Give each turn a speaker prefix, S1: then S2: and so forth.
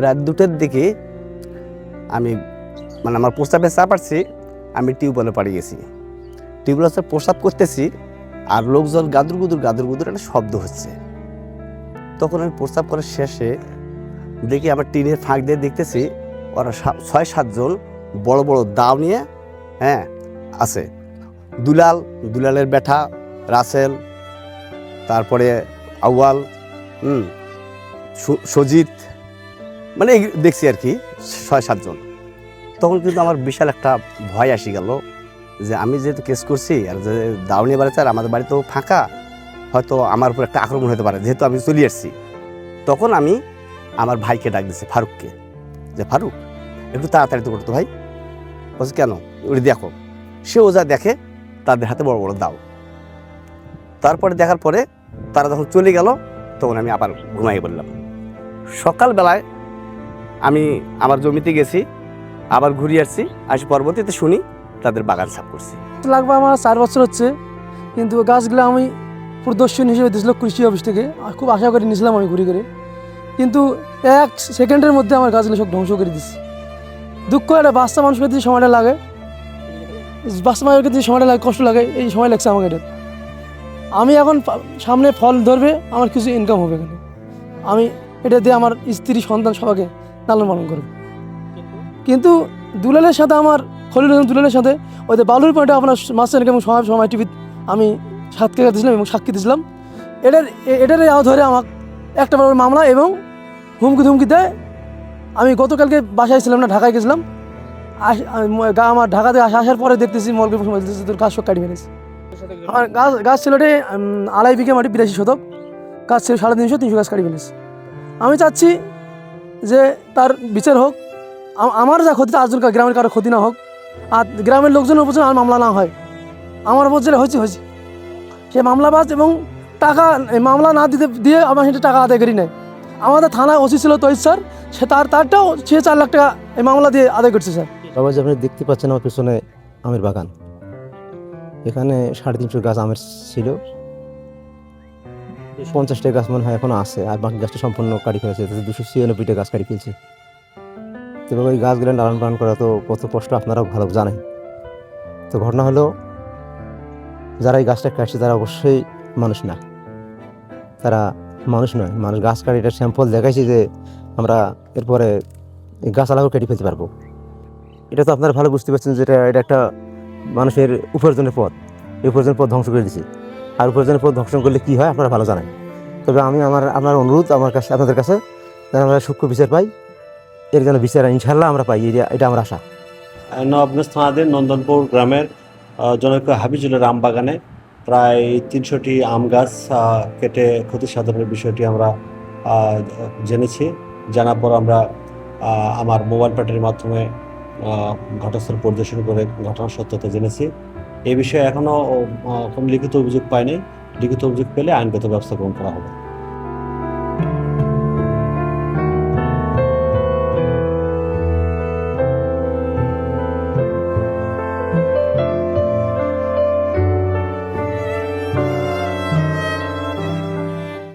S1: রাত 2টার দিকে আমি মানে আমার প্রস্রাবের চাপ আসছে, আমি টিউবওয়েলে পড়ে গেছি। টিউবওয়েলে প্রস্রাব করতেছি আর লোকজন গাদুর গুদুর একটা শব্দ হচ্ছে। তখন আমি প্রস্রাব করার শেষে দেখি আমার টিনের ফাঁক দিয়ে দেখতেছি ওরা 6-7 জন বড় বড় দাও নিয়ে আছে। দুলালের বেটা রাসেল, তারপরে আউয়াল, সজিত, মানে দেখছি আর কি 6-7 জন। তখন কিন্তু আমার বিশাল একটা ভয় আসি গেল যে আমি যেহেতু কেস করছি আর যে দাউনি বাড়িতে আর আমাদের বাড়ি তো ফাঁকা, হয়তো আমার উপর একটা আক্রমণ হতে পারে, যেহেতু আমি চলে আসছি। তখন আমি আমার ভাইকে ডাক দিচ্ছি, ফারুককে, যে ফারুক একটু তাড়াতাড়ি তো করতো ভাই। বলছে কেন? ওই দেখো। সে ওজা দেখে তাদের হাতে বড় বড় দাও। তারপরে দেখার পরে তারা যখন চলে গেল তখন আমি আবার ঘুমাই বললাম। সকালবেলায় আমি আমার জমিতে গেছি, আবার ঘুরিয়ে আসছি, আসি পরবর্তীতে শুনি তাদের বাগান সাফ করছি।
S2: লাগবে আমার 4 বছর হচ্ছে, কিন্তু গাছগুলো আমি প্রদর্শন হিসেবে দিয়েছিল কৃষি অফিস থেকে, খুব আশা করে নিয়েছিলাম আমি ঘুরে ঘুরে, কিন্তু 1 সেকেন্ডের মধ্যে আমার গাছগুলো সব ধ্বংস করে দিচ্ছে। দুঃখ, একটা বাচ্চা মানুষকে দিয়ে সময়টা লাগে, বাচ্চা মানুষকে দিয়ে সময়টা লাগে, কষ্ট লাগে, এই সময় লাগছে আমাকে। এটা আমি এখন সামনে ফল ধরবে, আমার কিছু ইনকাম হবে এখানে, আমি এটা দিয়ে আমার স্ত্রী সন্তান সবাইকে লালন পালন করব। কিন্তু দুলালের সাথে আমার খলিল হোসেন দুলালের সাথে ওই বালুর পয়েন্টে আপনার মাস্টার এবং সময় টিভি আমি সাক্ষী দিয়েছিলাম এবং সাক্ষী দিয়েছিলাম। এটার ধরে আমার একটা বড় মামলা এবং হুমকি দেয়। আমি গতকালকে বাসায় ছিলাম না, ঢাকায় গেছিলাম। আমার ঢাকা থেকে আসার পরে দেখতেছি মলকে তোর গাছ সব কাটি ফেলেছে। আমার গাছ ছিল 2.5 বিঘা মাটি, 82 শতক গাছ ছিল, 350 গাছ কাটি ফেলেছে। আমি চাচ্ছি যে তার বিচার হোক, আমার যা ক্ষতি আজল গ্রামের কারো ক্ষতি না হোক, আর গ্রামের লোকজনের উপর আর মামলা না হয়। আমার উপর যেটা হয়েছে সে মামলাবাজ এবং টাকা মামলা না দিয়ে আমার সেটা টাকা আদায় করি নাই। আমাদের থানায় ওসি ছিল তৈরি স্যার, সে তারটাও সে 4 লাখ টাকা এই মামলা দিয়ে আদায় করছে স্যার।
S3: বাবা, যে আপনি দেখতে পাচ্ছেন আমার পেছনে আমের বাগান, এখানে 350 গাছ আমের ছিল, 50টা গাছ মনে হয় এখনো আছে, আর বাকি গাছটা সম্পূর্ণ কাটি ফেলেছে, 296টা গাছ কাটি ফেলছে। তো বাবা, এই গাছগুলো লালন পালন করা তো কত কষ্ট আপনারাও ভালো জানেন। তো ঘটনা হলো, যারা এই গাছটা কাটছে তারা অবশ্যই মানুষ না, তারা মানুষ নয়, মানুষ গাছ কাটি এটা স্যাম্পল দেখাইছি যে আমরা এরপরে এই গাছ আলাদা কেটে ফেলতে পারবো। এটা তো আপনারা ভালো বুঝতে পারছেন যে এটা একটা মানুষের উপার্জনের পথ, এই উপার্জনের পথ ধ্বংস করে দিচ্ছে। আর উপার্জনের পথ ধ্বংস করলে কী হয় আপনারা ভালো জানেন। তবে আমি আপনার অনুরোধ আপনাদের কাছে যেন আমরা সূক্ষ্ম বিচার পাই, এর যেন বিচার ইনশাল্লাহ আমরা পাই, এটা আমার আশা।
S4: নবাবগঞ্জ থানাধীন নন্দনপুর গ্রামের জনৈক হাবিজুলের আম বাগানে প্রায় 300টি আম গাছ কেটে ক্ষতি সাধনের বিষয়টি আমরা জেনেছি। জানার পর আমরা আমার মোবাইল প্যাটের মাধ্যমে ঘটনাস্থল পরিদর্শন করে ঘটনার সত্যতা জেনেছি। এই বিষয়ে এখনও কোনো লিখিত অভিযোগ পাইনি। লিখিত অভিযোগ পেলে আইনগত ব্যবস্থা গ্রহণ করা হবে।